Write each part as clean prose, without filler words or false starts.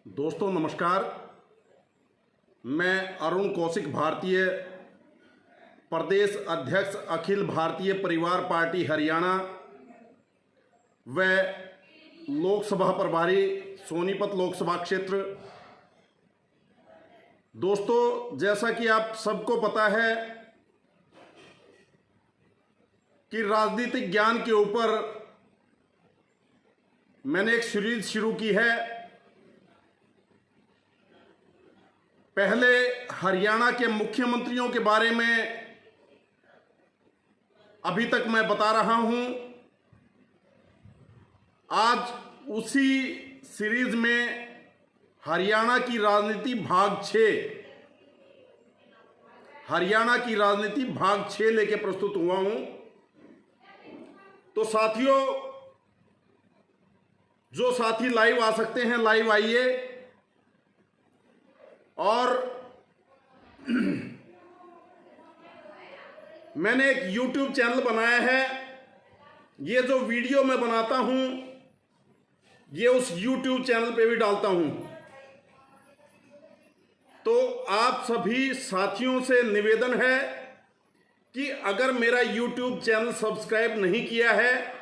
दोस्तों नमस्कार। मैं अरुण कौशिक, भारतीय प्रदेश अध्यक्ष अखिल भारतीय परिवार पार्टी हरियाणा व लोकसभा प्रभारी सोनीपत लोकसभा क्षेत्र। दोस्तों, जैसा कि आप सबको पता है कि राजनीतिक ज्ञान के ऊपर मैंने एक सीरीज शुरू की है। पहले हरियाणा के मुख्यमंत्रियों के बारे में अभी तक मैं बता रहा हूं। आज उसी सीरीज में हरियाणा की राजनीति भाग 6 लेके प्रस्तुत हुआ हूं। तो साथियों, जो साथी लाइव आ सकते हैं लाइव आइए। और मैंने एक YouTube चैनल बनाया है। ये जो वीडियो मैं बनाता हूं ये उस YouTube चैनल पे भी डालता हूं। तो आप सभी साथियों से निवेदन है कि अगर मेरा YouTube चैनल सब्सक्राइब नहीं किया है,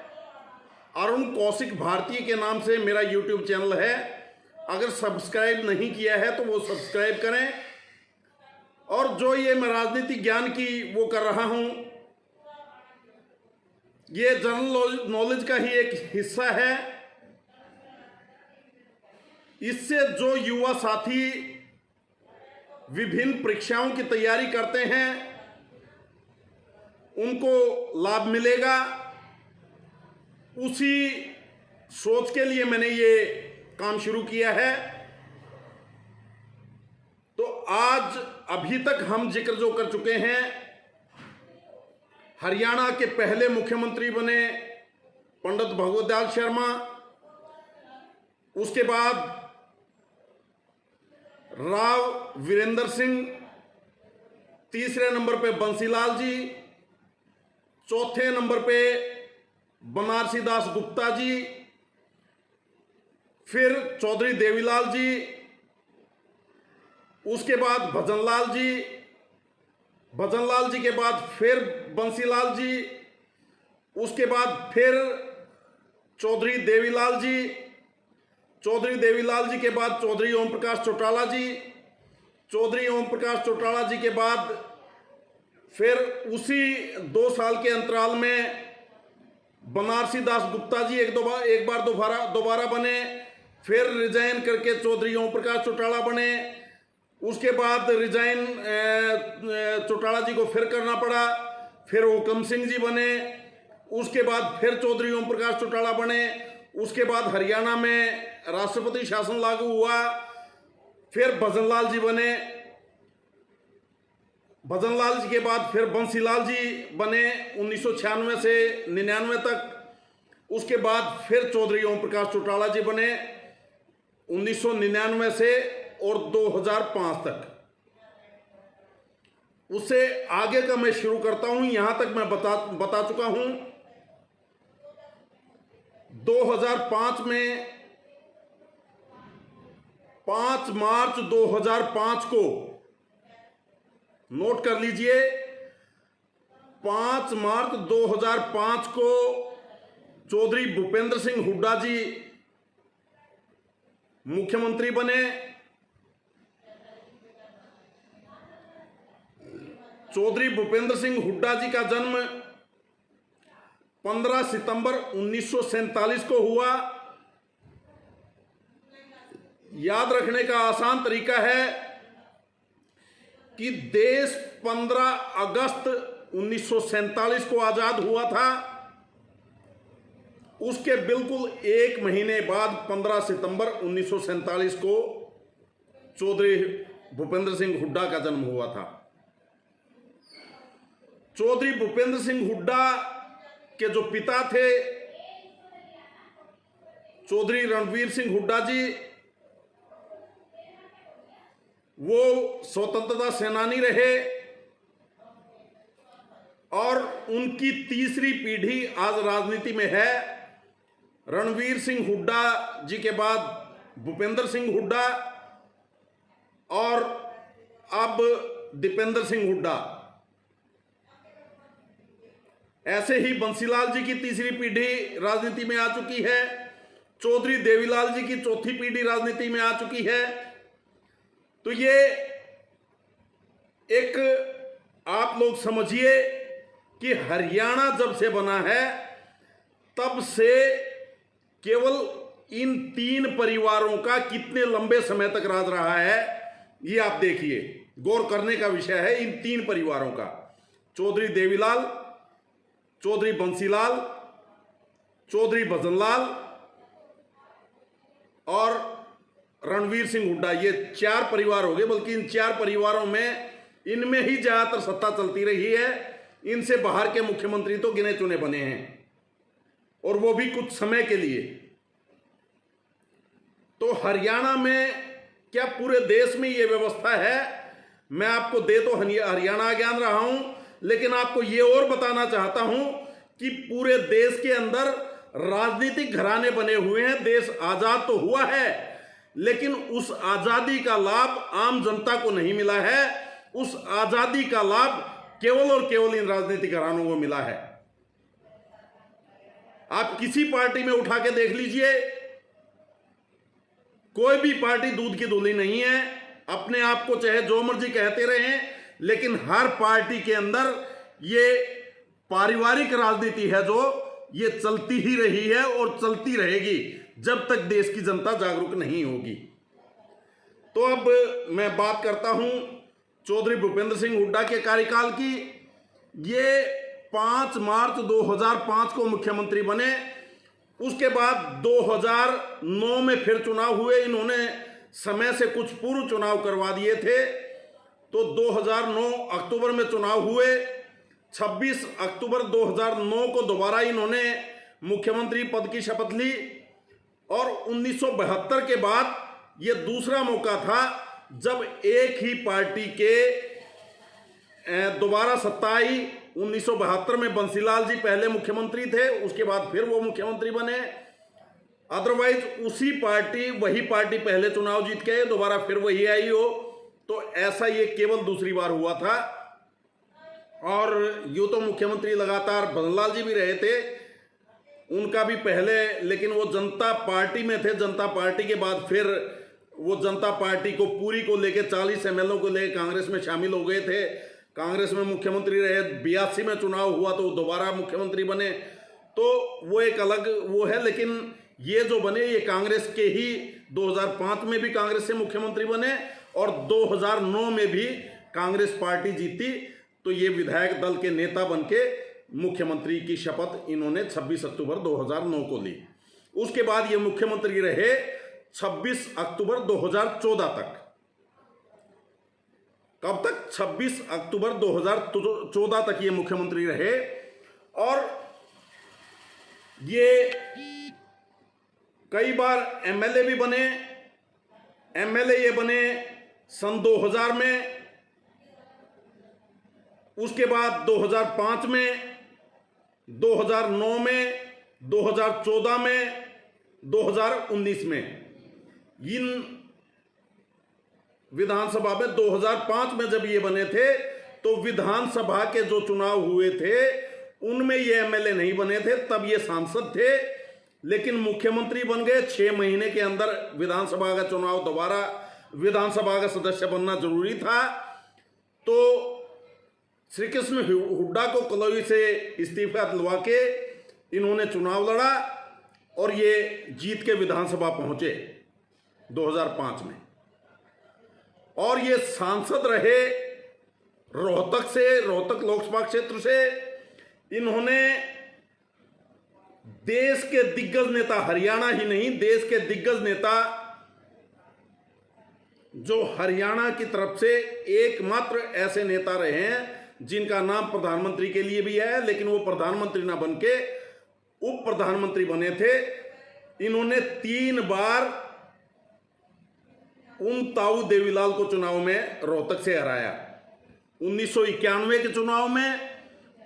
अरुण कौशिक भारतीय के नाम से मेरा YouTube चैनल है, अगर सब्सक्राइब नहीं किया है तो वो सब्सक्राइब करें। और जो ये मैं राजनीतिक ज्ञान की वो कर रहा हूं, ये जनरल नॉलेज का ही एक हिस्सा है। इससे जो युवा साथी विभिन्न परीक्षाओं की तैयारी करते हैं उनको लाभ मिलेगा। उसी सोच के लिए मैंने ये काम शुरू किया है। तो आज अभी तक हम जिक्र जो कर चुके हैं, हरियाणा के पहले मुख्यमंत्री बने पंडित भगवत दयाल शर्मा, उसके बाद राव वीरेंद्र सिंह, तीसरे नंबर पे बंसीलाल जी, चौथे नंबर पे बनारसी दास गुप्ता जी, फिर चौधरी देवीलाल जी, उसके बाद भजनलाल जी के बाद फिर बंसीलाल जी, उसके बाद फिर चौधरी देवीलाल जी के बाद चौधरी ओम प्रकाश चौटाला जी, चौधरी ओम प्रकाश चौटाला जी के बाद फिर उसी 2 साल के अंतराल में बनारसी दास गुप्ता जी एक बार दोबारा बने, फिर रिजाइन करके चौधरी ओम प्रकाश चौटाला बने। उसके बाद रिजाइन चौटाला जी को फिर करना पड़ा, फिर हुकम सिंह जी बने, उसके बाद फिर चौधरी ओम प्रकाश चौटाला बने। उसके बाद हरियाणा में राष्ट्रपति शासन लागू हुआ, फिर भजनलाल जी बने, भजनलाल जी के बाद फिर बंसीलाल जी बने 1996 से 99 तक। उसके बाद फिर चौधरी ओम प्रकाश चौटाला जी बने 1999 से और 2005 तक। उससे आगे का मैं शुरू करता हूं। यहां तक मैं बता चुका हूं। 2005 में 5 मार्च 2005 को नोट कर लीजिए, 5 मार्च 2005 को चौधरी भूपेंद्र सिंह हुड्डा जी मुख्यमंत्री बने। चौधरी भूपेंद्र सिंह हुड्डा जी का जन्म 15 सितंबर 1947 को हुआ। याद रखने का आसान तरीका है कि देश 15 अगस्त 1947 को आजाद हुआ था। उसके बिल्कुल 1 महीने बाद 15 सितंबर 1947 को चौधरी भूपेंद्र सिंह हुड्डा का जन्म हुआ था। चौधरी भूपेंद्र सिंह हुड्डा के जो पिता थे चौधरी रणवीर सिंह हुड्डा जी, वो स्वतंत्रता सेनानी रहे और उनकी तीसरी पीढ़ी आज राजनीति में है। रणवीर सिंह हुड्डा जी के बाद भूपेंद्र सिंह हुड्डा और अब दीपेंद्र सिंह हुड्डा। ऐसे ही बंसीलाल जी की तीसरी पीढ़ी राजनीति में आ चुकी है, चौधरी देवीलाल जी की चौथी पीढ़ी राजनीति में आ चुकी है। तो ये एक आप लोग समझिए कि हरियाणा जब से बना है तब से केवल इन तीन परिवारों का कितने लंबे समय तक राज रहा है, ये आप देखिए, गौर करने का विषय है। इन तीन परिवारों का, चौधरी देवीलाल, चौधरी बंसीलाल, चौधरी भजनलाल और रणवीर सिंह हुड्डा, ये चार परिवार हो गए। बल्कि इन चार परिवारों में इनमें ही ज्यादातर सत्ता चलती रही है। इनसे बाहर के मुख्यमंत्री तो गिने चुने बने हैं, और वो भी कुछ समय के लिए। तो हरियाणा में क्या पूरे देश में ये व्यवस्था है? मैं आपको दे तो हरियाणा ज्ञान रहा हूं, लेकिन आपको ये और बताना चाहता हूं कि पूरे देश के अंदर राजनीतिक घराने बने हुए हैं। देश आजाद तो हुआ है, लेकिन उस आजादी का लाभ आम जनता को नहीं मिला है। उस आजादी का लाभ केवल और केवल इन राजनीतिक घरानों को मिला है। आप किसी पार्टी में उठा के देख लीजिए, कोई भी पार्टी दूध की धुली नहीं है। अपने आप को चाहे जो मर्जी कहते रहें, लेकिन हर पार्टी के अंदर ये पारिवारिक राजनीति है जो ये चलती ही रही है और चलती रहेगी जब तक देश की जनता जागरूक नहीं होगी। तो अब मैं बात करता हूं चौधरी भूपेंद्र सिंह हुड्डा के कार्यकाल की। ये 5 मार्च 2005 को मुख्यमंत्री बने। उसके बाद 2009 में फिर चुनाव हुए। इन्होंने समय से कुछ पूर्व चुनाव करवा दिए थे। तो 2009 अक्टूबर में चुनाव हुए। 26 अक्टूबर 2009 को दोबारा इन्होंने मुख्यमंत्री पद की शपथ ली। और 1972 के बाद ये दूसरा मौका था जब एक ही पार्टी के दोबारा सत्ता आई। 1972 में बंसीलाल जी पहले मुख्यमंत्री थे, उसके बाद फिर वो मुख्यमंत्री बने। अदरवाइज उसी पार्टी, वही पार्टी पहले चुनाव जीत के दोबारा फिर वही आई हो। तो ऐसा ये केवल दूसरी बार हुआ था। और यूं तो मुख्यमंत्री लगातार भजनलाल जी भी रहे थे, उनका भी पहले, लेकिन वो जनता पार्टी में थे। जनता पार्टी के बाद फिर वो जनता पार्टी को पूरी को लेके 40 एमएलओ को लेकर कांग्रेस में शामिल हो गए थे। कांग्रेस में मुख्यमंत्री रहे। 82 में चुनाव हुआ तो दोबारा मुख्यमंत्री बने। तो वो एक अलग वो है। लेकिन ये जो बने ये कांग्रेस के ही 2005 में भी कांग्रेस से मुख्यमंत्री बने और 2009 में भी कांग्रेस पार्टी जीती। तो ये विधायक दल के नेता बनके मुख्यमंत्री की शपथ इन्होंने 26 अक्टूबर 2009 को ली। उसके बाद ये मुख्यमंत्री रहे 26 अक्टूबर 2014 तक। कब तक? 26 अक्टूबर 2014 तक ये मुख्यमंत्री रहे। और ये कई बार एमएलए भी बने। एमएलए ये बने सन 2000 में, उसके बाद 2005 में, 2009 में, 2014 में, 2019 में। इन विधानसभा में 2005 में जब ये बने थे तो विधानसभा के जो चुनाव हुए थे उनमें ये एमएलए नहीं बने थे, तब ये सांसद थे। लेकिन मुख्यमंत्री बन गए। 6 महीने के अंदर विधानसभा का चुनाव, दोबारा विधानसभा का सदस्य बनना जरूरी था। तो श्री कृष्ण हुड्डा को कलौई से इस्तीफा दिलवा के इन्होंने चुनाव लड़ा और ये जीत के विधानसभा पहुंचे 2005 में। और ये सांसद रहे रोहतक से, रोहतक लोकसभा क्षेत्र से। इन्होंने देश के दिग्गज नेता, हरियाणा ही नहीं देश के दिग्गज नेता जो हरियाणा की तरफ से एकमात्र ऐसे नेता रहे हैं जिनका नाम प्रधानमंत्री के लिए भी है, लेकिन वो प्रधानमंत्री ना बनके उप प्रधानमंत्री बने थे। इन्होंने 3 बार उन ताऊ देवीलाल को चुनाव में रोहतक से हराया। 1991 के चुनाव में,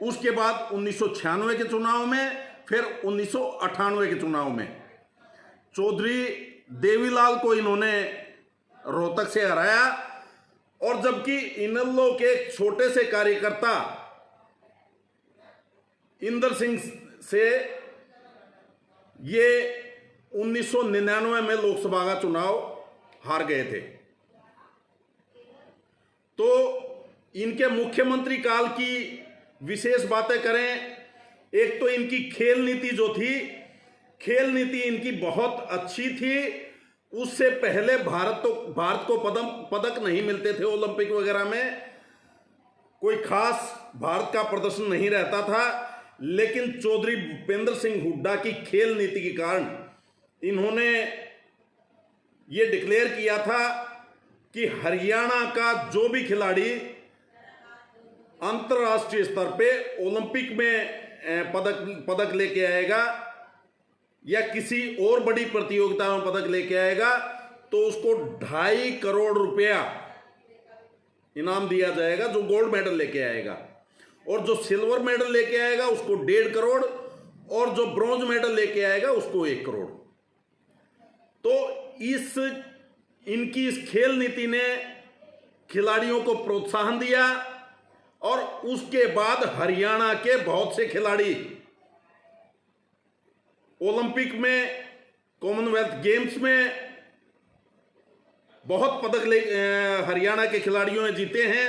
उसके बाद 1996 के चुनाव में, फिर 1998 के चुनाव में। चौधरी देवीलाल को इन्होंने रोहतक से हराया, और जबकि इनेलो के एक छोटे से कार्यकर्ता इंदर सिंह से ये 1999 में लोकसभा का चुनाव हार गए थे। तो इनके मुख्यमंत्री काल की विशेष बातें करें, एक तो इनकी खेल नीति जो थी, खेल नीति इनकी बहुत अच्छी थी। उससे पहले भारत को पदक नहीं मिलते थे ओलंपिक वगैरह में, कोई खास भारत का प्रदर्शन नहीं रहता था। लेकिन चौधरी भूपेंद्र सिंह हुड्डा की खेल नीति के कारण इन्होंने ये डिक्लेयर किया था कि हरियाणा का जो भी खिलाड़ी अंतर्राष्ट्रीय स्तर पे ओलंपिक में पदक लेके आएगा या किसी और बड़ी प्रतियोगिता में पदक लेके आएगा तो उसको 2.5 करोड़ रुपया इनाम दिया जाएगा जो गोल्ड मेडल लेके आएगा, और जो सिल्वर मेडल लेके आएगा उसको 1.5 करोड़, और जो ब्रॉन्ज मेडल लेके आएगा उसको 1 करोड़। तो इनकी इस खेल नीति ने खिलाड़ियों को प्रोत्साहन दिया, और उसके बाद हरियाणा के बहुत से खिलाड़ी ओलंपिक में, कॉमनवेल्थ गेम्स में बहुत पदक हरियाणा के खिलाड़ियों ने जीते हैं,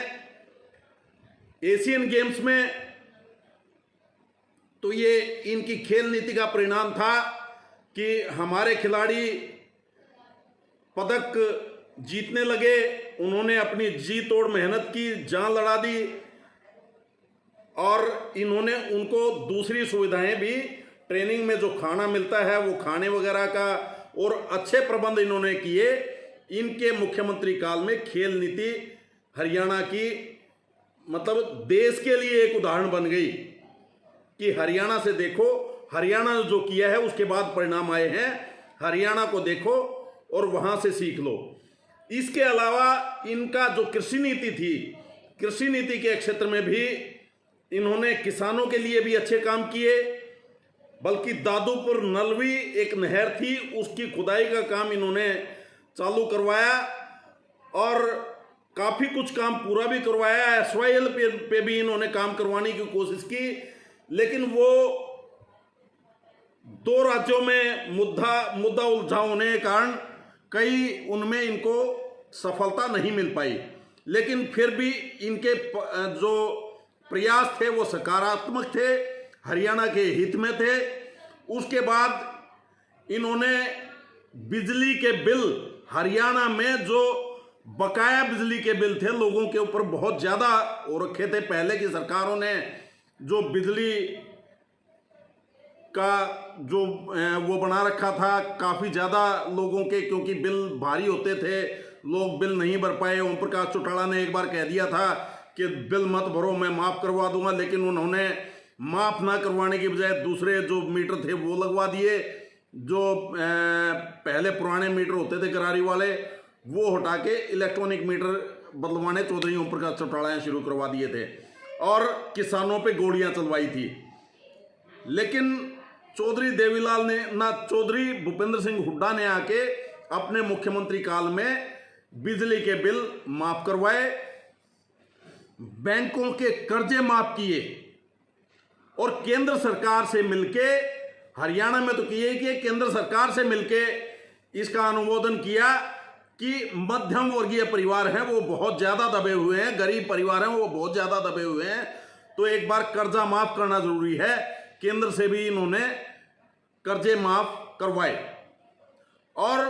एशियन गेम्स में। तो ये इनकी खेल नीति का परिणाम था कि हमारे खिलाड़ी पदक जीतने लगे, उन्होंने अपनी जी तोड़ मेहनत की, जान लड़ा दी, और इन्होंने उनको दूसरी सुविधाएं भी, ट्रेनिंग में जो खाना मिलता है वो खाने वगैरह का, और अच्छे प्रबंध इन्होंने किए। इनके मुख्यमंत्री काल में खेल नीति हरियाणा की मतलब देश के लिए एक उदाहरण बन गई कि हरियाणा से देखो, हरियाणा ने जो किया है उसके बाद परिणाम आए हैं, हरियाणा को देखो और वहां से सीख लो। इसके अलावा इनका जो कृषि नीति थी, कृषि नीति के क्षेत्र में भी इन्होंने किसानों के लिए भी अच्छे काम किए, बल्कि दादूपुर नलवी एक नहर थी उसकी खुदाई का काम इन्होंने चालू करवाया, और काफ़ी कुछ काम पूरा भी करवाया। SYL पे भी इन्होंने काम करवाने की कोशिश की, लेकिन वो 2 राज्यों में मुद्दा उलझा होने के कारण कई उनमें इनको सफलता नहीं मिल पाई। लेकिन फिर भी इनके जो प्रयास थे वो सकारात्मक थे, हरियाणा के हित में थे। उसके बाद इन्होंने बिजली के बिल, हरियाणा में जो बकाया बिजली के बिल थे लोगों के ऊपर बहुत ज़्यादा हो रखे थे। पहले की सरकारों ने जो बिजली का जो वो बना रखा था काफ़ी ज़्यादा लोगों के, क्योंकि बिल भारी होते थे, लोग बिल नहीं भर पाए। ओम प्रकाश चौटाला ने एक बार कह दिया था कि बिल मत भरो, मैं माफ़ करवा दूंगा, लेकिन उन्होंने माफ़ ना करवाने की बजाय दूसरे जो मीटर थे वो लगवा दिए। जो पहले पुराने मीटर होते थे करारी वाले, वो हटा के इलेक्ट्रॉनिक मीटर बदलवाने चौधरी ओम प्रकाश चौटाला ने शुरू करवा दिए थे, और किसानों पे गोलियां चलवाई थी। लेकिन चौधरी देवीलाल ने ना चौधरी भूपेंद्र सिंह हुड्डा ने आके अपने मुख्यमंत्री काल में बिजली के बिल माफ करवाए, बैंकों के कर्जे माफ किए, और केंद्र सरकार से मिलके, हरियाणा में तो किए कि केंद्र सरकार से मिलके इसका अनुमोदन किया कि मध्यम वर्गीय परिवार हैं वो बहुत ज़्यादा दबे हुए हैं, गरीब परिवार हैं वो बहुत ज़्यादा दबे हुए हैं, तो एक बार कर्जा माफ़ करना ज़रूरी है। केंद्र से भी इन्होंने कर्जे माफ़ करवाए। और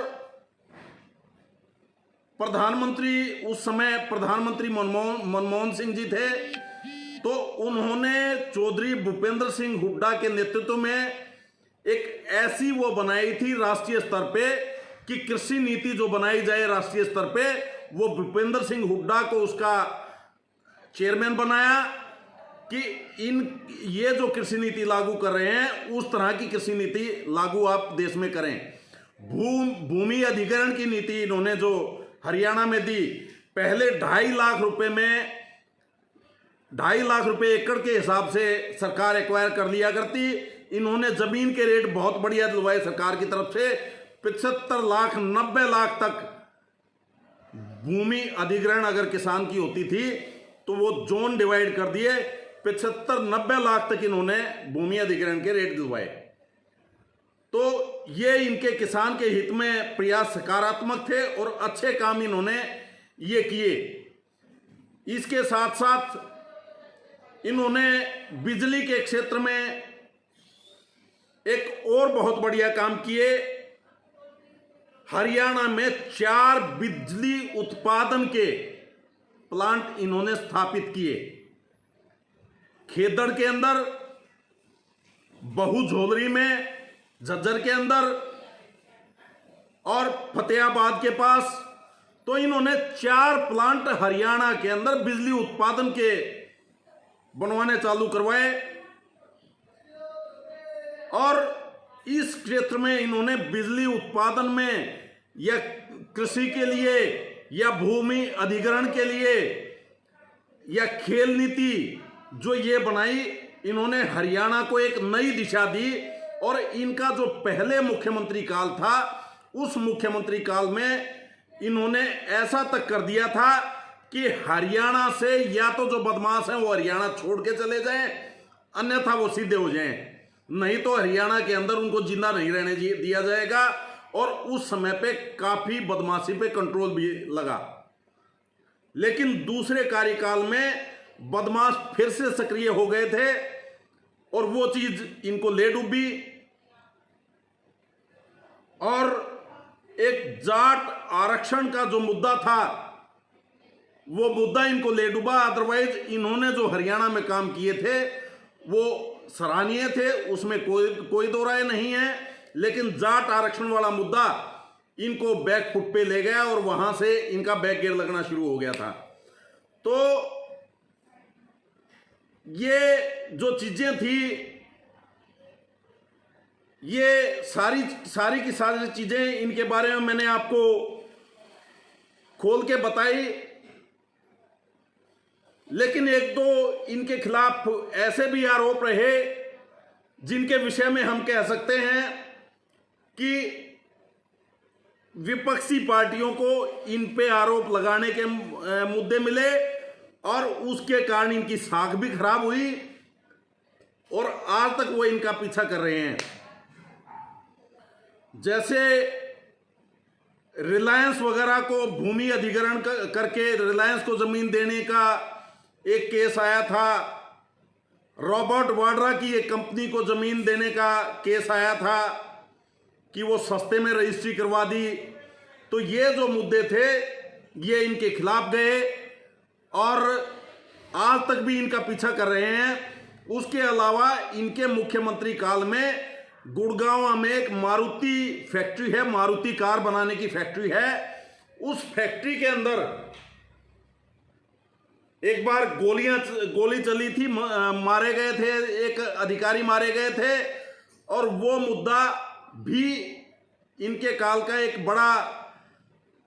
प्रधानमंत्री, उस समय प्रधानमंत्री मनमोहन सिंह जी थे, तो उन्होंने चौधरी भूपेंद्र सिंह हुड्डा के नेतृत्व में एक ऐसी वो बनाई थी राष्ट्रीय स्तर पे कि कृषि नीति जो बनाई जाए राष्ट्रीय स्तर पे, वो भूपेंद्र सिंह हुड्डा को उसका चेयरमैन बनाया कि ये जो कृषि नीति लागू कर रहे हैं उस तरह की कृषि नीति लागू आप देश में करें। भूमि अधिग्रहण की नीति इन्होंने जो हरियाणा में दी, पहले 2.5 लाख रुपए में 2.5 लाख रुपए एकड़ के हिसाब से सरकार एक्वायर कर लिया करती। इन्होंने जमीन के रेट बहुत बढ़िया दिलवाए सरकार की तरफ से, 75 लाख 90 लाख तक भूमि अधिग्रहण अगर किसान की होती थी तो वो जोन डिवाइड कर दिए, 75-90 लाख तक इन्होंने भूमि अधिग्रहण के रेट दिलवाए। तो ये इनके किसान के हित में प्रयास सकारात्मक थे और अच्छे काम इन्होंने ये किए। इसके साथ साथ इन्होंने बिजली के क्षेत्र में एक और बहुत बढ़िया काम किए। हरियाणा में 4 बिजली उत्पादन के प्लांट इन्होंने स्थापित किए। खेदड़ के अंदर, बहुझोलरी में, झज्जर के अंदर और फतेहाबाद के पास। तो इन्होंने 4 प्लांट हरियाणा के अंदर बिजली उत्पादन के बनवाने चालू करवाए और इस क्षेत्र में इन्होंने बिजली उत्पादन में या कृषि के लिए या भूमि अधिग्रहण के लिए या खेल नीति जो ये बनाई, इन्होंने हरियाणा को एक नई दिशा दी। और इनका जो पहले मुख्यमंत्री काल था, उस मुख्यमंत्री काल में इन्होंने ऐसा तक कर दिया था कि हरियाणा से या तो जो बदमाश हैं वो हरियाणा छोड़ के चले जाएं, अन्यथा वो सीधे हो जाएं, नहीं तो हरियाणा के अंदर उनको जिंदा नहीं रहने दिया जाएगा। और उस समय पे काफी बदमाशी पे कंट्रोल भी लगा। लेकिन दूसरे कार्यकाल में बदमाश फिर से सक्रिय हो गए थे और वो चीज इनको ले डूबी और एक जाट आरक्षण का जो मुद्दा था वो मुद्दा इनको ले डूबा। अदरवाइज इन्होंने जो हरियाणा में काम किए थे वो सराहनीय थे, उसमें कोई दो राय नहीं है। लेकिन जाट आरक्षण वाला मुद्दा इनको बैक फुट पे ले गया और वहां से इनका बैक गियर लगना शुरू हो गया था। तो ये जो चीजें थी, ये सारी की सारी चीजें इनके बारे में मैंने आपको खोल के बताई। लेकिन एक दो इनके खिलाफ ऐसे भी आरोप रहे जिनके विषय में हम कह सकते हैं कि विपक्षी पार्टियों को इन पे आरोप लगाने के मुद्दे मिले और उसके कारण इनकी साख भी खराब हुई और आज तक वो इनका पीछा कर रहे हैं। जैसे रिलायंस वगैरह को भूमि अधिग्रहण करके रिलायंस को जमीन देने का एक केस आया था, रॉबर्ट वाड्रा की एक कंपनी को जमीन देने का केस आया था कि वो सस्ते में रजिस्ट्री करवा दी। तो ये जो मुद्दे थे ये इनके खिलाफ गए और आज तक भी इनका पीछा कर रहे हैं। उसके अलावा इनके मुख्यमंत्री काल में गुड़गांव में एक मारुति फैक्ट्री है, मारुति कार बनाने की फैक्ट्री है। उस फैक्ट्री के अंदर एक बार गोली चली थी, मारे गए थे, एक अधिकारी मारे गए थे और वो मुद्दा भी इनके काल का एक बड़ा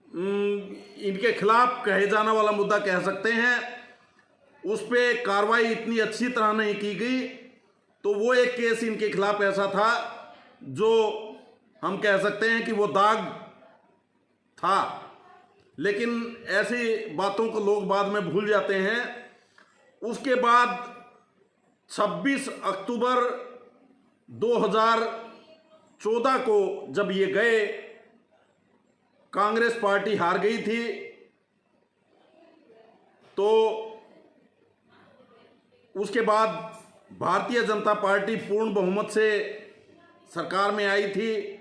इनके खिलाफ कहे जाने वाला मुद्दा कह सकते हैं। उस पे कार्रवाई इतनी अच्छी तरह नहीं की गई। तो वो एक केस इनके खिलाफ ऐसा था जो हम कह सकते हैं कि वो दाग था। लेकिन ऐसी बातों को लोग बाद में भूल जाते हैं। उसके बाद 26 अक्टूबर 2014 को जब ये गए, कांग्रेस पार्टी हार गई थी, तो उसके बाद भारतीय जनता पार्टी पूर्ण बहुमत से सरकार में आई थी।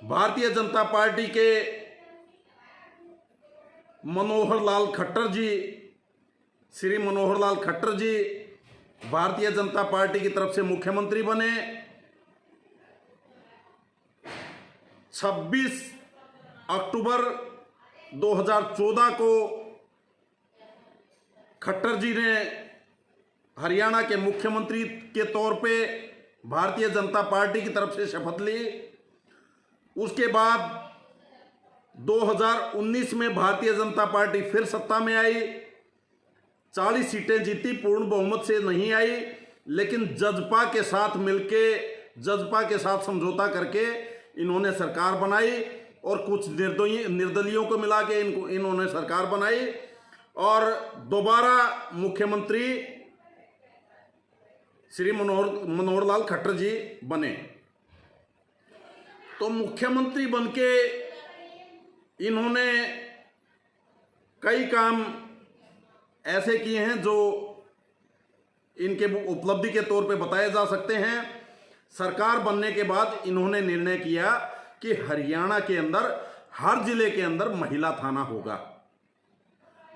भारतीय जनता पार्टी के मनोहर लाल खट्टर जी, श्री मनोहर लाल खट्टर जी भारतीय जनता पार्टी की तरफ से मुख्यमंत्री बने। 26 अक्टूबर 2014 को खट्टर जी ने हरियाणा के मुख्यमंत्री के तौर पे भारतीय जनता पार्टी की तरफ से शपथ ली। उसके बाद 2019 में भारतीय जनता पार्टी फिर सत्ता में आई, 40 सीटें जीती, पूर्ण बहुमत से नहीं आई, लेकिन जजपा के साथ मिलके, जजपा के साथ समझौता करके इन्होंने सरकार बनाई और कुछ निर्दलियों को मिला के इन्होंने सरकार बनाई और दोबारा मुख्यमंत्री श्री मनोहर लाल खट्टर जी बने। तो मुख्यमंत्री बनके इन्होंने कई काम ऐसे किए हैं जो इनके उपलब्धि के तौर पे बताए जा सकते हैं। सरकार बनने के बाद इन्होंने निर्णय किया कि हरियाणा के अंदर हर जिले के अंदर महिला थाना होगा।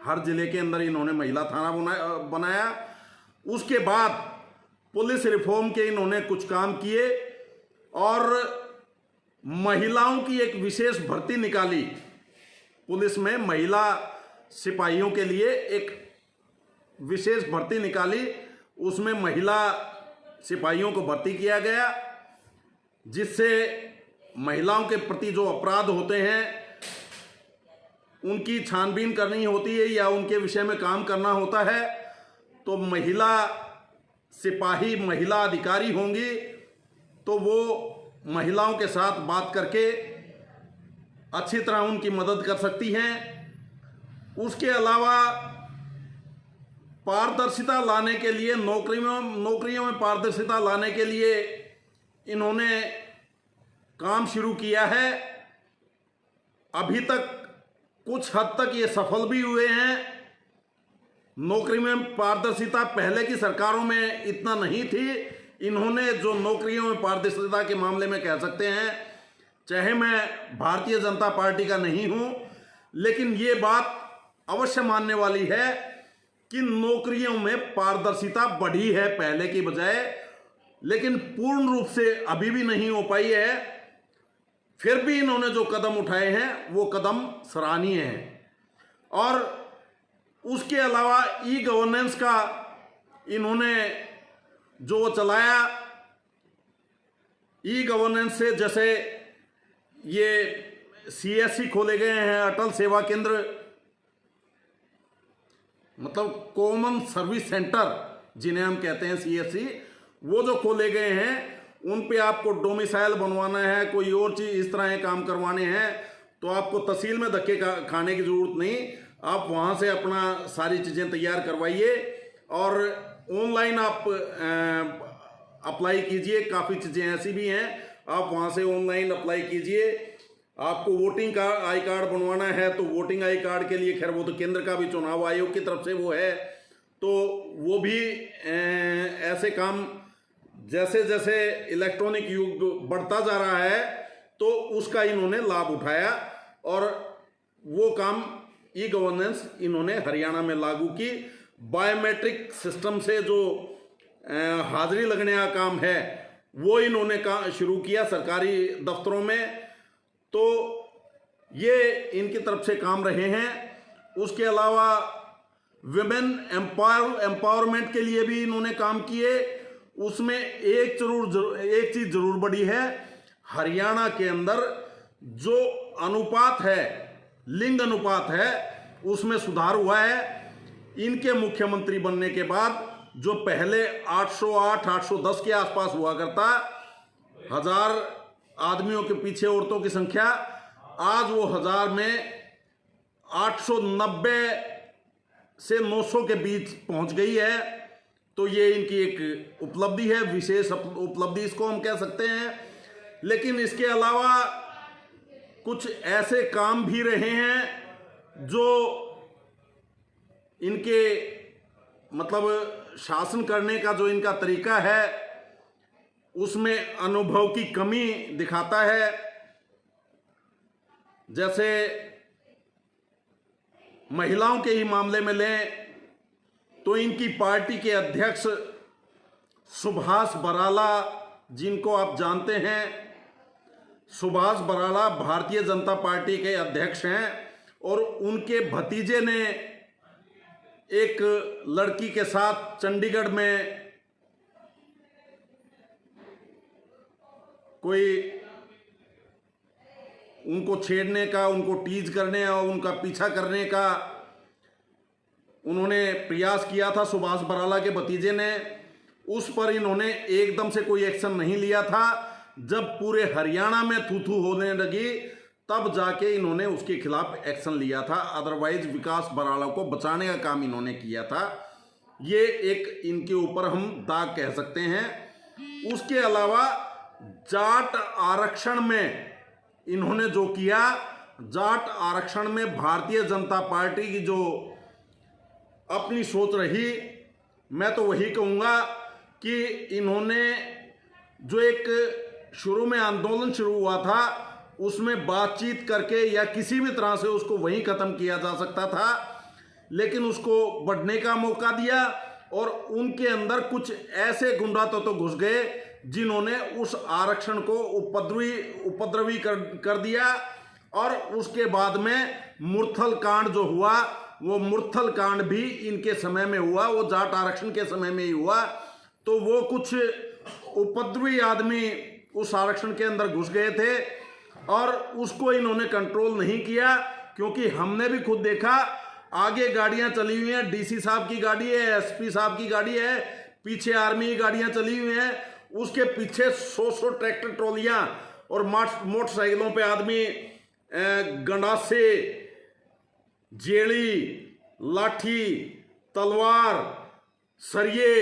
हर जिले के अंदर इन्होंने महिला थाना बनाया। उसके बाद पुलिस रिफॉर्म के इन्होंने कुछ काम किए और महिलाओं की एक विशेष भर्ती निकाली। पुलिस में महिला सिपाहियों के लिए एक विशेष भर्ती निकाली, उसमें महिला सिपाहियों को भर्ती किया गया, जिससे महिलाओं के प्रति जो अपराध होते हैं उनकी छानबीन करनी होती है या उनके विषय में काम करना होता है। तो महिला सिपाही महिला अधिकारी होंगी तो वो महिलाओं के साथ बात करके अच्छी तरह उनकी मदद कर सकती हैं। उसके अलावा पारदर्शिता लाने के लिए नौकरियों में पारदर्शिता लाने के लिए इन्होंने काम शुरू किया है। अभी तक कुछ हद तक ये सफल भी हुए हैं। नौकरी में पारदर्शिता पहले की सरकारों में इतना नहीं थी। इन्होंने जो नौकरियों में पारदर्शिता के मामले में कह सकते हैं, चाहे मैं भारतीय जनता पार्टी का नहीं हूं, लेकिन ये बात अवश्य मानने वाली है कि नौकरियों में पारदर्शिता बढ़ी है पहले की बजाय, लेकिन पूर्ण रूप से अभी भी नहीं हो पाई है। फिर भी इन्होंने जो कदम उठाए हैं वो कदम सराहनीय हैं। और उसके अलावा ई गवर्नेंस का इन्होंने जो चलाया, ई गवर्नेंस से जैसे ये CSC खोले गए हैं, अटल सेवा केंद्र, मतलब कॉमन सर्विस सेंटर जिन्हें हम कहते हैं CSC, वो जो खोले गए हैं उन पे आपको डोमिसाइल बनवाना है, कोई और चीज़ इस तरह के काम करवाने हैं तो आपको तहसील में धक्के खाने की ज़रूरत नहीं। आप वहाँ से अपना सारी चीज़ें तैयार करवाइए और ऑनलाइन आप अप्लाई कीजिए। काफ़ी चीज़ें ऐसी भी हैं, आप वहाँ से ऑनलाइन अप्लाई कीजिए। आपको वोटिंग का आई कार्ड बनवाना है तो वोटिंग आई कार्ड के लिए, खैर वो तो केंद्र का भी चुनाव आयोग की तरफ से वो है, तो वो भी ऐसे काम जैसे जैसे इलेक्ट्रॉनिक युग बढ़ता जा रहा है तो उसका इन्होंने लाभ उठाया और वो काम ई गवर्नेंस इन्होंने हरियाणा में लागू की। बायोमेट्रिक सिस्टम से जो हाजिरी लगने का काम है वो इन्होंने शुरू किया सरकारी दफ्तरों में, तो ये इनकी तरफ से काम रहे हैं। उसके अलावा विमेन एम्पावरमेंट के लिए भी इन्होंने काम किए। उसमें एक चीज जरूर बढ़ी है, हरियाणा के अंदर जो अनुपात है, लिंग अनुपात है, उसमें सुधार हुआ है। इनके मुख्यमंत्री बनने के बाद जो पहले 808-810 के आसपास हुआ करता, 1000 आदमियों के पीछे औरतों की संख्या, आज वो 1000 में 890 से 900 के बीच पहुंच गई है। तो ये इनकी एक उपलब्धि है, विशेष उपलब्धि इसको हम कह सकते हैं। लेकिन इसके अलावा कुछ ऐसे काम भी रहे हैं जो इनके मतलब शासन करने का जो इनका तरीका है उसमें अनुभव की कमी दिखाता है। जैसे महिलाओं के ही मामले में लें तो इनकी पार्टी के अध्यक्ष सुभाष बराला, जिनको आप जानते हैं, सुभाष बराला भारतीय जनता पार्टी के अध्यक्ष हैं और उनके भतीजे ने एक लड़की के साथ चंडीगढ़ में कोई उनको छेड़ने का, उनको टीज करने और उनका पीछा करने का उन्होंने प्रयास किया था सुभाष बराला के भतीजे ने। उस पर इन्होंने एकदम से कोई एक्शन नहीं लिया था, जब पूरे हरियाणा में थू थू होने लगी तब जाके इन्होंने उसके खिलाफ एक्शन लिया था। अदरवाइज विकास बराड़ा को बचाने का काम इन्होंने किया था। ये एक इनके ऊपर हम दाग कह सकते हैं। उसके अलावा जाट आरक्षण में इन्होंने जो किया, जाट आरक्षण में भारतीय जनता पार्टी की जो अपनी सोच रही, मैं तो वही कहूँगा कि इन्होंने जो एक शुरू में आंदोलन शुरू हुआ था उसमें बातचीत करके या किसी भी तरह से उसको वहीं ख़त्म किया जा सकता था, लेकिन उसको बढ़ने का मौका दिया और उनके अंदर कुछ ऐसे गुंडा तो घुस गए जिन्होंने उस आरक्षण को उपद्रवी कर दिया। और उसके बाद में मुरथल कांड जो हुआ, वो मुरथल कांड भी इनके समय में हुआ, वो जाट आरक्षण के समय में ही हुआ। तो वो कुछ उपद्रवी आदमी उस आरक्षण के अंदर घुस गए थे और उसको इन्होंने कंट्रोल नहीं किया, क्योंकि हमने भी खुद देखा आगे गाड़ियां चली हुई हैं, डीसी साहब की गाड़ी है, एसपी साहब की गाड़ी है, पीछे आर्मी की गाड़ियां चली हुई हैं, उसके पीछे 100 ट्रैक्टर ट्रॉलियां और मोटरसाइकिलों पे आदमी गंडासे, जेड़ी, लाठी, तलवार, सरिये,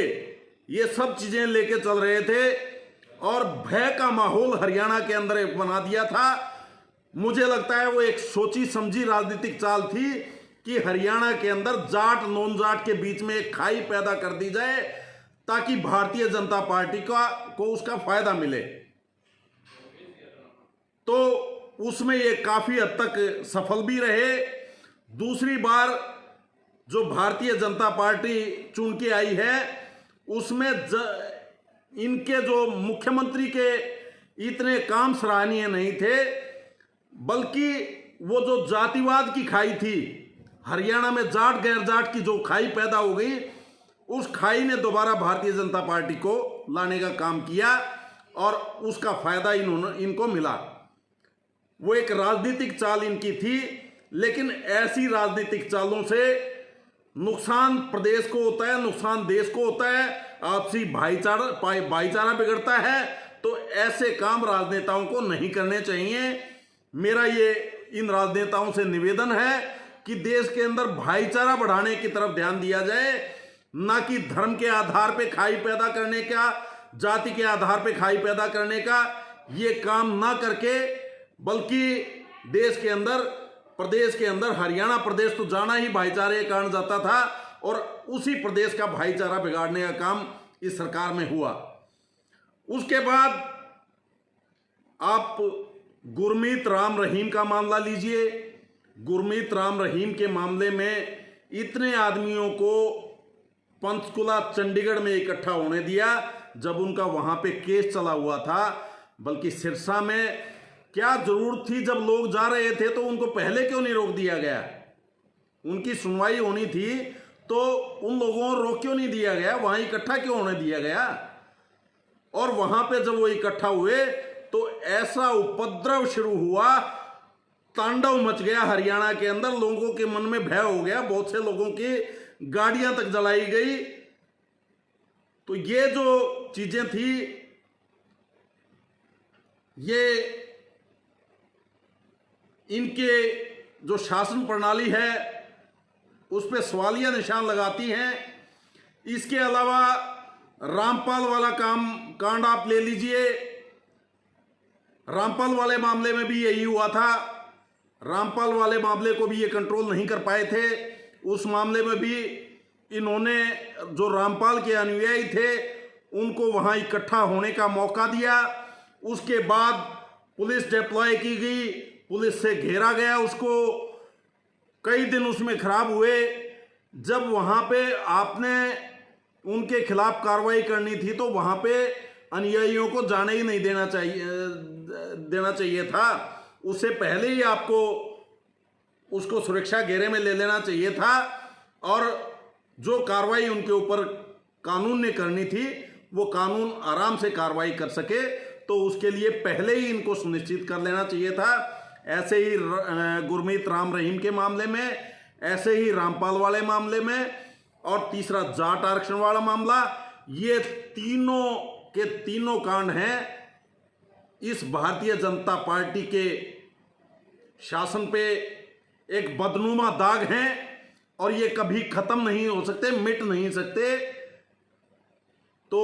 ये सब चीजें लेके चल रहे थे और भय का माहौल हरियाणा के अंदर बना दिया था। मुझे लगता है वो एक सोची समझी राजनीतिक चाल थी कि हरियाणा के अंदर जाट नॉन जाट के बीच में एक खाई पैदा कर दी जाए ताकि भारतीय जनता पार्टी को उसका फायदा मिले। तो उसमें ये काफी हद तक सफल भी रहे। दूसरी बार जो भारतीय जनता पार्टी चुन के आई है उसमें इनके जो मुख्यमंत्री के इतने काम सराहनीय नहीं थे, बल्कि वो जो जातिवाद की खाई थी, हरियाणा में जाट गैर जाट की जो खाई पैदा हो गई, उस खाई ने दोबारा भारतीय जनता पार्टी को लाने का काम किया और उसका फायदा इनको मिला। वो एक राजनीतिक चाल इनकी थी, लेकिन ऐसी राजनीतिक चालों से नुकसान प्रदेश को होता है, नुकसान देश को होता है, आपसी भाईचारा बिगड़ता है। तो ऐसे काम राजनेताओं को नहीं करने चाहिए। मेरा ये इन राजनेताओं से निवेदन है कि देश के अंदर भाईचारा बढ़ाने की तरफ ध्यान दिया जाए, ना कि धर्म के आधार पे खाई पैदा करने का, जाति के आधार पे खाई पैदा करने का ये काम ना करके, बल्कि देश के अंदर, प्रदेश के अंदर, हरियाणा प्रदेश तो जाना ही भाईचारे के कारण जाता था और उसी प्रदेश का भाईचारा बिगाड़ने का काम इस सरकार में हुआ। उसके बाद आप गुरमीत राम रहीम का मामला लीजिए। गुरमीत राम रहीम के मामले में इतने आदमियों को पंचकुला चंडीगढ़ में इकट्ठा होने दिया जब उनका वहां पे केस चला हुआ था, बल्कि सिरसा में क्या जरूरत थी, जब लोग जा रहे थे तो उनको पहले क्यों नहीं रोक दिया गया? उनकी सुनवाई होनी थी तो उन लोगों को रोक क्यों नहीं दिया गया? वहां इकट्ठा क्यों होने दिया गया? और वहां पे जब वो इकट्ठा हुए तो ऐसा उपद्रव शुरू हुआ, तांडव मच गया हरियाणा के अंदर, लोगों के मन में भय हो गया, बहुत से लोगों की गाड़ियां तक जलाई गई। तो ये जो चीजें थी, ये इनके जो शासन प्रणाली है उस पर सवालिया निशान लगाती हैं। इसके अलावा रामपाल वाला कांड आप ले लीजिए। रामपाल वाले मामले में भी यही हुआ था। रामपाल वाले मामले को भी ये कंट्रोल नहीं कर पाए थे। उस मामले में भी इन्होंने जो रामपाल के अनुयायी थे उनको वहां इकट्ठा होने का मौका दिया। उसके बाद पुलिस डिप्लॉय की गई, पुलिस से घेरा गया उसको, कई दिन उसमें खराब हुए। जब वहां पे आपने उनके खिलाफ कार्रवाई करनी थी तो वहां पे अनुयायियों को जाने ही नहीं देना चाहिए था। उससे पहले ही आपको उसको सुरक्षा घेरे में ले लेना चाहिए था और जो कार्रवाई उनके ऊपर कानून ने करनी थी वो कानून आराम से कार्रवाई कर सके, तो उसके लिए पहले ही इनको सुनिश्चित कर लेना चाहिए था। ऐसे ही गुरमीत राम रहीम के मामले में, ऐसे ही रामपाल वाले मामले में, और तीसरा जाट आरक्षण वाला मामला, ये तीनों के तीनों कांड हैं इस भारतीय जनता पार्टी के शासन पे एक बदनुमा दाग हैं और ये कभी खत्म नहीं हो सकते, मिट नहीं सकते। तो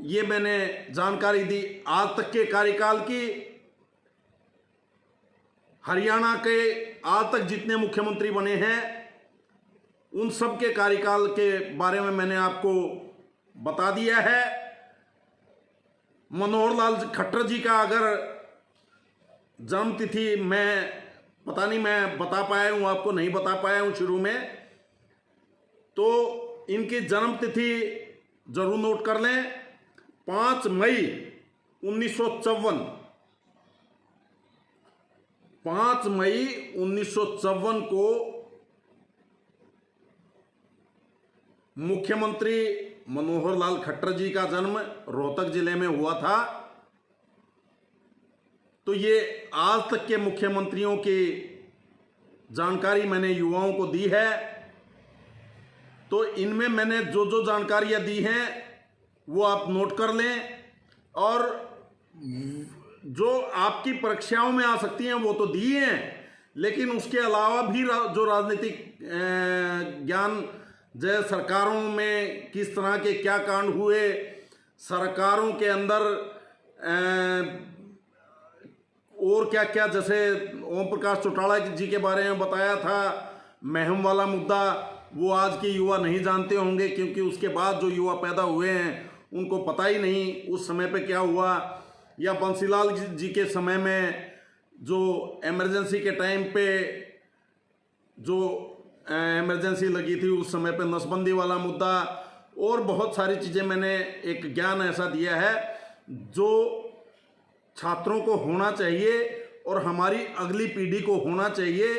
ये मैंने जानकारी दी आज तक के कार्यकाल की। हरियाणा के आज तक जितने मुख्यमंत्री बने हैं उन सब के कार्यकाल के बारे में मैंने आपको बता दिया है। मनोहर लाल खट्टर जी का अगर जन्म तिथि मैं बता पाया हूँ, आपको नहीं बता पाया हूँ शुरू में, तो इनकी जन्म तिथि जरूर नोट कर लें। 5 मई 1954, 5 मई 1954 को मुख्यमंत्री मनोहर लाल खट्टर जी का जन्म रोहतक जिले में हुआ था। तो ये आज तक के मुख्यमंत्रियों की जानकारी मैंने युवाओं को दी है। तो इनमें मैंने जो जो जानकारियां दी हैं वो आप नोट कर लें, और जो आपकी परीक्षाओं में आ सकती हैं वो तो दी हैं, लेकिन उसके अलावा भी जो राजनीतिक ज्ञान, जैसे सरकारों में किस तरह के क्या कांड हुए, सरकारों के अंदर और क्या क्या, जैसे ओम प्रकाश चौटाला जी के बारे में बताया था, महम वाला मुद्दा, वो आज के युवा नहीं जानते होंगे, क्योंकि उसके बाद जो युवा पैदा हुए हैं उनको पता ही नहीं उस समय पे क्या हुआ। या बंसीलाल जी के समय में जो इमरजेंसी के टाइम पे जो इमरजेंसी लगी थी, उस समय पे नसबंदी वाला मुद्दा, और बहुत सारी चीज़ें मैंने एक ज्ञान ऐसा दिया है जो छात्रों को होना चाहिए और हमारी अगली पीढ़ी को होना चाहिए।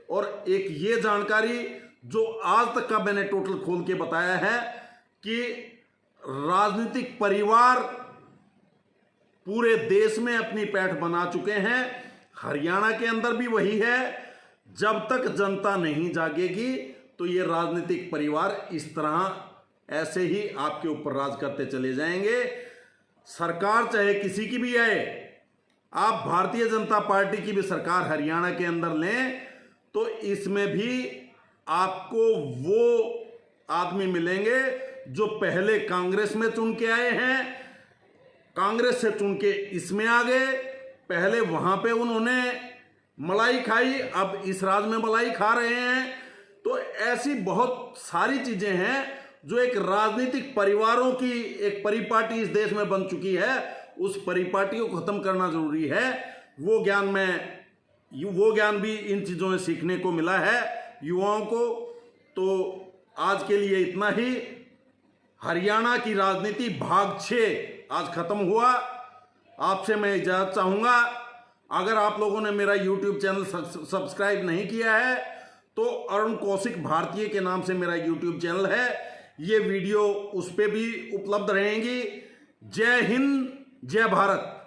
और एक ये जानकारी जो आज तक का मैंने टोटल खोल के बताया है कि राजनीतिक परिवार पूरे देश में अपनी पैठ बना चुके हैं, हरियाणा के अंदर भी वही है। जब तक जनता नहीं जागेगी तो ये राजनीतिक परिवार इस तरह ऐसे ही आपके ऊपर राज करते चले जाएंगे। सरकार चाहे किसी की भी आए, आप भारतीय जनता पार्टी की भी सरकार हरियाणा के अंदर लें तो इसमें भी आपको वो आदमी मिलेंगे जो पहले कांग्रेस में चुन के आए हैं, कांग्रेस से चुन के इसमें आ गए, पहले वहां पे उन्होंने मलाई खाई, अब इस राज में मलाई खा रहे हैं। तो ऐसी बहुत सारी चीजें हैं जो एक राजनीतिक परिवारों की एक परिपाटी इस देश में बन चुकी है, उस परिपाटी को खत्म करना जरूरी है। वो ज्ञान भी इन चीजों में सीखने को मिला है युवाओं को। तो आज के लिए इतना ही। हरियाणा की राजनीति भाग 6 आज खत्म हुआ। आपसे मैं इजाजत चाहूंगा। अगर आप लोगों ने मेरा YouTube चैनल सब्सक्राइब नहीं किया है तो अरुण कौशिक भारतीय के नाम से मेरा YouTube चैनल है, ये वीडियो उस पे भी उपलब्ध रहेंगी। जय हिंद, जय भारत।